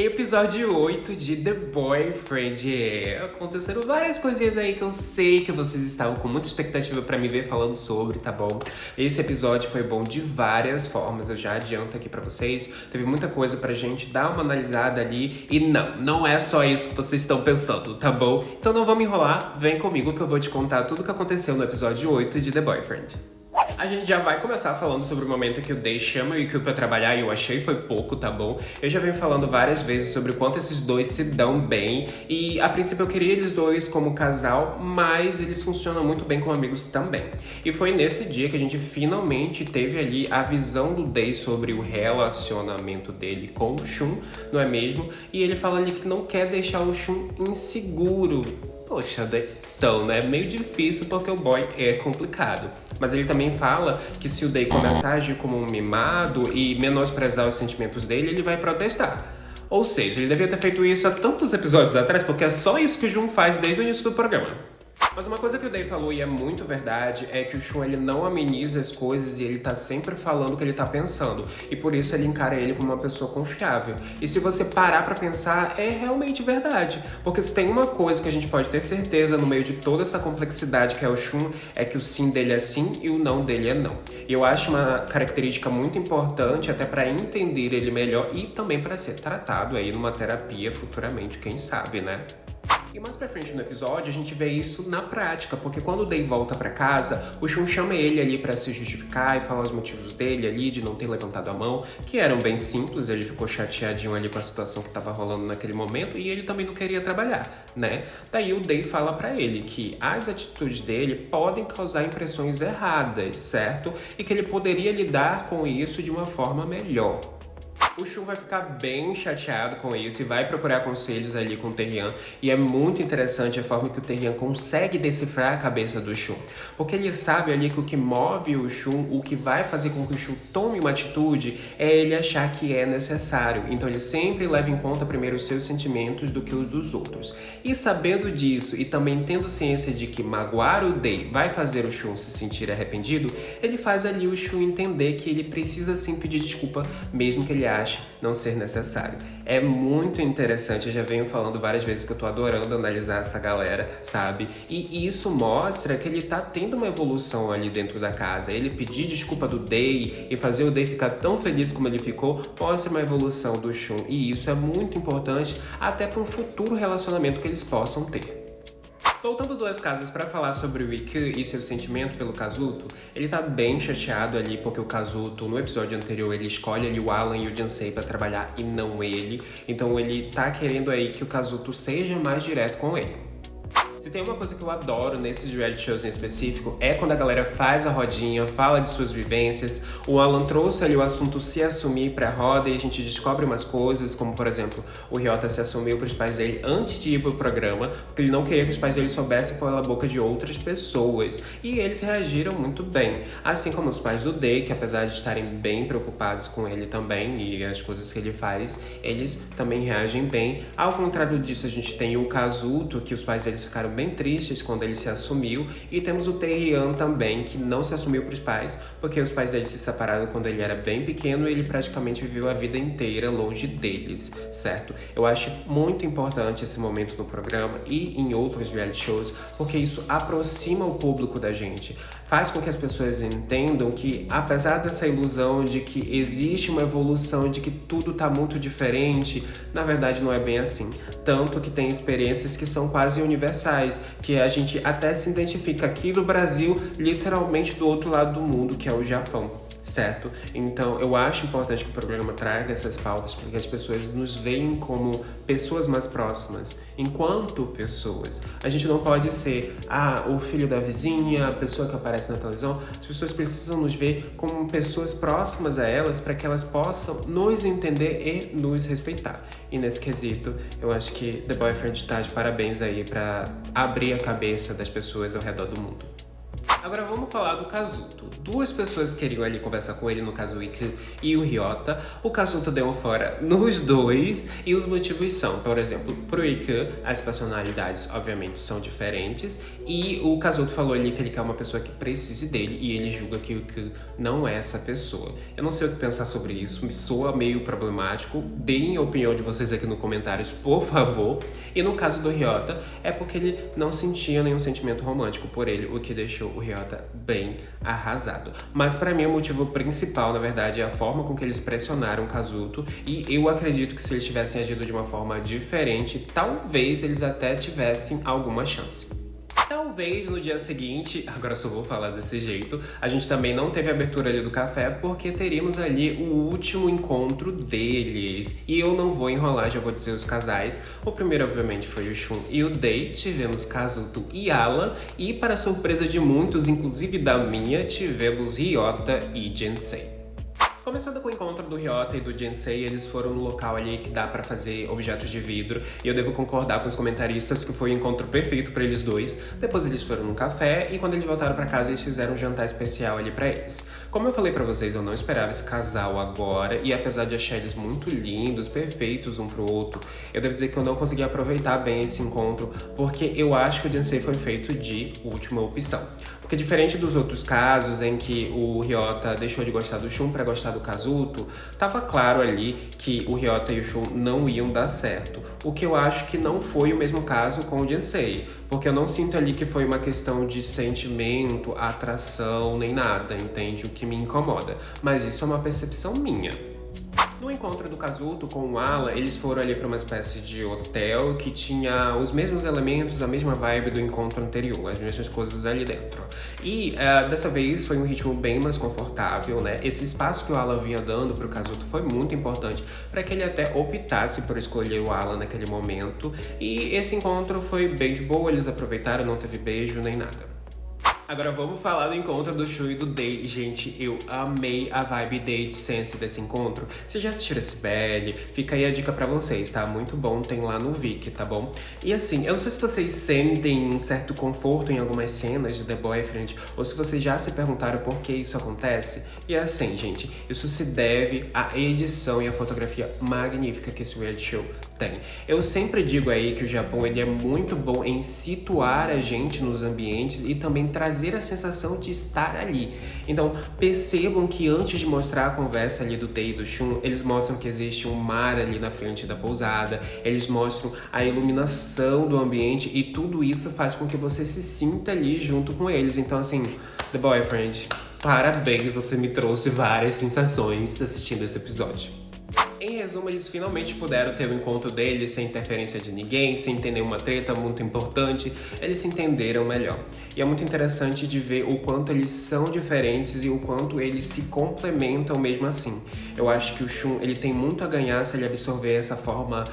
Episódio 8 de The Boyfriend. Aconteceram várias coisinhas aí que eu sei que vocês estavam com muita expectativa pra me ver falando sobre, tá bom? Esse episódio foi bom de várias formas, eu já adianto aqui pra vocês. Teve muita coisa pra gente dar uma analisada ali. E não é só isso que vocês estão pensando, tá bom? Então não vamos enrolar, vem comigo que eu vou te contar tudo o que aconteceu no episódio 8 de The Boyfriend. A gente já vai começar falando sobre o momento que o Day chama o Yuki pra trabalhar e eu achei foi pouco, tá bom? Eu já venho falando várias vezes sobre o quanto esses dois se dão bem e a princípio eu queria eles dois como casal, mas eles funcionam muito bem como amigos também. E foi nesse dia que a gente finalmente teve ali a visão do Day sobre o relacionamento dele com o Shun, não é mesmo? E ele fala ali que não quer deixar o Shun inseguro. Poxa, então, né? Meio difícil porque o boy é complicado. Mas ele também fala que se o Day começar a agir como um mimado e menosprezar os sentimentos dele, ele vai protestar. Ou seja, ele devia ter feito isso há tantos episódios atrás, porque é só isso que o Jun faz desde o início do programa. Mas uma coisa que o Day falou e é muito verdade é que o Shun ele não ameniza as coisas e ele tá sempre falando o que ele tá pensando. E por isso ele encara ele como uma pessoa confiável. E se você parar pra pensar, é realmente verdade. Porque se tem uma coisa que a gente pode ter certeza no meio de toda essa complexidade que é o Shun, é que o sim dele é sim e o não dele é não. E eu acho uma característica muito importante até pra entender ele melhor e também pra ser tratado aí numa terapia futuramente, quem sabe, né? E mais pra frente no episódio, a gente vê isso na prática, porque quando o Day volta pra casa, o Shun chama ele ali pra se justificar e falar os motivos dele ali de não ter levantado a mão, que eram bem simples, ele ficou chateadinho ali com a situação que tava rolando naquele momento e ele também não queria trabalhar, né? Daí o Day fala pra ele que as atitudes dele podem causar impressões erradas, certo? E que ele poderia lidar com isso de uma forma melhor. O Shun vai ficar bem chateado com isso e vai procurar conselhos ali com o Tae-hyun. E é muito interessante a forma que o Tae-hyun consegue decifrar a cabeça do Shun. Porque ele sabe ali que o que move o Shun, o que vai fazer com que o Shun tome uma atitude, é ele achar que é necessário. Então ele sempre leva em conta primeiro os seus sentimentos do que os dos outros. E sabendo disso e também tendo ciência de que magoar o Day vai fazer o Shun se sentir arrependido, ele faz ali o Shun entender que ele precisa sim pedir desculpa, mesmo que ele ache não ser necessário. É muito interessante, eu já venho falando várias vezes que eu tô adorando analisar essa galera, sabe? E isso mostra que ele tá tendo uma evolução ali dentro da casa. Ele pedir desculpa do Day e fazer o Day ficar tão feliz como ele ficou, mostra uma evolução do Shun. E isso é muito importante até para um futuro relacionamento que eles possam ter. Voltando duas casas para falar sobre o Ikki e seu sentimento pelo Kazuto, ele tá bem chateado ali porque o Kazuto, no episódio anterior, ele escolhe ali o Alan e o Jansei para trabalhar e não ele. Então ele tá querendo aí que o Kazuto seja mais direto com ele. Se tem uma coisa que eu adoro nesses reality shows em específico, é quando a galera faz a rodinha, fala de suas vivências. O Alan trouxe ali o assunto se assumir pra roda e a gente descobre umas coisas, como por exemplo, o Ryota se assumiu pros pais dele antes de ir pro programa, porque ele não queria que os pais dele soubessem pela boca de outras pessoas. E eles reagiram muito bem. Assim como os pais do Day, que apesar de estarem bem preocupados com ele também e as coisas que ele faz, eles também reagem bem. Ao contrário disso, a gente tem o Kazuto, que os pais deles ficaram bem tristes quando ele se assumiu, e temos o Tae-hyun também, que não se assumiu para os pais, porque os pais dele se separaram quando ele era bem pequeno e ele praticamente viveu a vida inteira longe deles, certo? Eu acho muito importante esse momento no programa e em outros reality shows, porque isso aproxima o público da gente, faz com que as pessoas entendam que, apesar dessa ilusão de que existe uma evolução, de que tudo tá muito diferente, na verdade não é bem assim. Tanto que tem experiências que são quase universais, que a gente até se identifica aqui no Brasil, literalmente do outro lado do mundo, que é o Japão. Certo? Então eu acho importante que o programa traga essas pautas porque as pessoas nos veem como pessoas mais próximas, enquanto pessoas. A gente não pode ser o filho da vizinha, a pessoa que aparece na televisão. As pessoas precisam nos ver como pessoas próximas a elas para que elas possam nos entender e nos respeitar. E nesse quesito, eu acho que The Boyfriend tá de parabéns aí para abrir a cabeça das pessoas ao redor do mundo. Agora vamos falar do Kazuto. Duas pessoas queriam ali conversar com ele, no caso o Ikki e o Ryota. O Kazuto deu um fora nos dois e os motivos são, por exemplo, pro Ikki as personalidades obviamente são diferentes e o Kazuto falou ali que ele quer uma pessoa que precise dele e ele julga que o Ikki não é essa pessoa. Eu não sei o que pensar sobre isso, me soa meio problemático. Deem a opinião de vocês aqui nos comentários, por favor. E no caso do Ryota, é porque ele não sentia nenhum sentimento romântico por ele, o que deixou o Ryota bem arrasado. Mas pra mim o motivo principal, na verdade, é a forma com que eles pressionaram o Kazuto e eu acredito que se eles tivessem agido de uma forma diferente, talvez eles até tivessem alguma chance. Talvez no dia seguinte, agora só vou falar desse jeito, a gente também não teve a abertura ali do café porque teríamos ali o último encontro deles. E eu não vou enrolar, já vou dizer os casais. O primeiro, obviamente, foi o Shun e o Day. Tivemos Kazuto e Alan. E para surpresa de muitos, inclusive da minha, tivemos Ryota e Jensei. Começando com o encontro do Ryota e do Jensei, eles foram no local ali que dá pra fazer objetos de vidro. E eu devo concordar com os comentaristas que foi o encontro perfeito pra eles dois. Depois eles foram num café e quando eles voltaram pra casa eles fizeram um jantar especial ali pra eles. Como eu falei pra vocês, eu não esperava esse casal agora. E apesar de achar eles muito lindos, perfeitos um pro outro, eu devo dizer que eu não consegui aproveitar bem esse encontro. Porque eu acho que o Jensei foi feito de última opção. Porque diferente dos outros casos em que o Ryota deixou de gostar do Shun pra gostar do Kazuto, tava claro ali que o Ryota e o Shun não iam dar certo. O que eu acho que não foi o mesmo caso com o Jensei. Porque eu não sinto ali que foi uma questão de sentimento, atração, nem nada, entende? O que me incomoda. Mas isso é uma percepção minha. No encontro do Kazuto com o Alan, eles foram ali para uma espécie de hotel que tinha os mesmos elementos, a mesma vibe do encontro anterior, as mesmas coisas ali dentro. E dessa vez foi um ritmo bem mais confortável, né? Esse espaço que o Alan vinha dando pro Kazuto foi muito importante para que ele até optasse por escolher o Alan naquele momento. E esse encontro foi bem de boa, eles aproveitaram, não teve beijo nem nada. Agora vamos falar do encontro do Shun e do Day. Gente, eu amei a vibe date sense desse encontro. Vocês já assistiram esse BL? Fica aí a dica pra vocês, tá? Muito bom, tem lá no Viki, tá bom? E assim, eu não sei se vocês sentem um certo conforto em algumas cenas de The Boyfriend, ou se vocês já se perguntaram por que isso acontece. E assim, gente, isso se deve à edição e à fotografia magnífica que esse reality show tem. Eu sempre digo aí que o Japão ele é muito bom em situar a gente nos ambientes e também trazer a sensação de estar ali. Então percebam que antes de mostrar a conversa ali do Day e do Shun, eles mostram que existe um mar ali na frente da pousada, eles mostram a iluminação do ambiente e tudo isso faz com que você se sinta ali junto com eles. Então assim, The Boyfriend, parabéns, você me trouxe várias sensações assistindo esse episódio. Em resumo, eles finalmente puderam ter o encontro deles sem interferência de ninguém, sem ter nenhuma treta muito importante. Eles se entenderam melhor. E é muito interessante de ver o quanto eles são diferentes e o quanto eles se complementam mesmo assim. Eu acho que o Shun ele tem muito a ganhar se ele absorver essa forma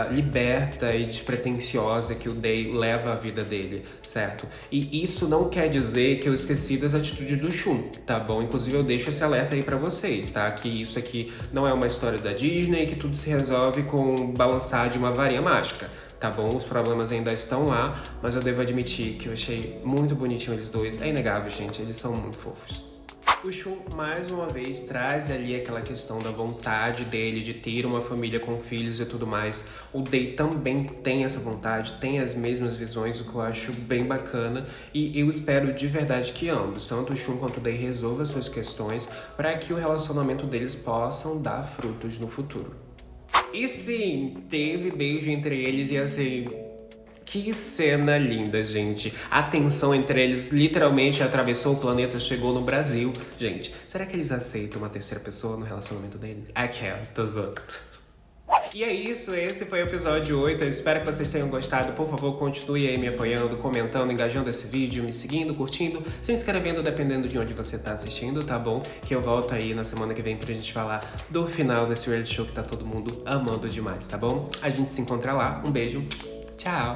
liberta e despretensiosa que o Day leva à vida dele, certo? E isso não quer dizer que eu esqueci das atitudes do Shun, tá bom? Inclusive eu deixo esse alerta aí pra vocês, tá? Que isso aqui não é uma história da Disney, que tudo se resolve com balançar de uma varinha mágica, tá bom? Os problemas ainda estão lá, mas eu devo admitir que eu achei muito bonitinho eles dois. É inegável, gente, eles são muito fofos. O Shun, mais uma vez, traz ali aquela questão da vontade dele de ter uma família com filhos e tudo mais. O Day também tem essa vontade, tem as mesmas visões, o que eu acho bem bacana. E eu espero de verdade que ambos, tanto o Shun quanto o Day, resolvam suas questões para que o relacionamento deles possam dar frutos no futuro. E sim, teve beijo entre eles e assim... Que cena linda, gente. A tensão entre eles literalmente atravessou o planeta, chegou no Brasil. Gente, será que eles aceitam uma terceira pessoa no relacionamento deles? Aquela, tô zoando. E é isso, esse foi o episódio 8. Eu espero que vocês tenham gostado. Por favor, continue aí me apoiando, comentando, engajando esse vídeo, me seguindo, curtindo, se inscrevendo, dependendo de onde você tá assistindo, tá bom? Que eu volto aí na semana que vem pra gente falar do final desse reality show que tá todo mundo amando demais, tá bom? A gente se encontra lá. Um beijo. Tchau!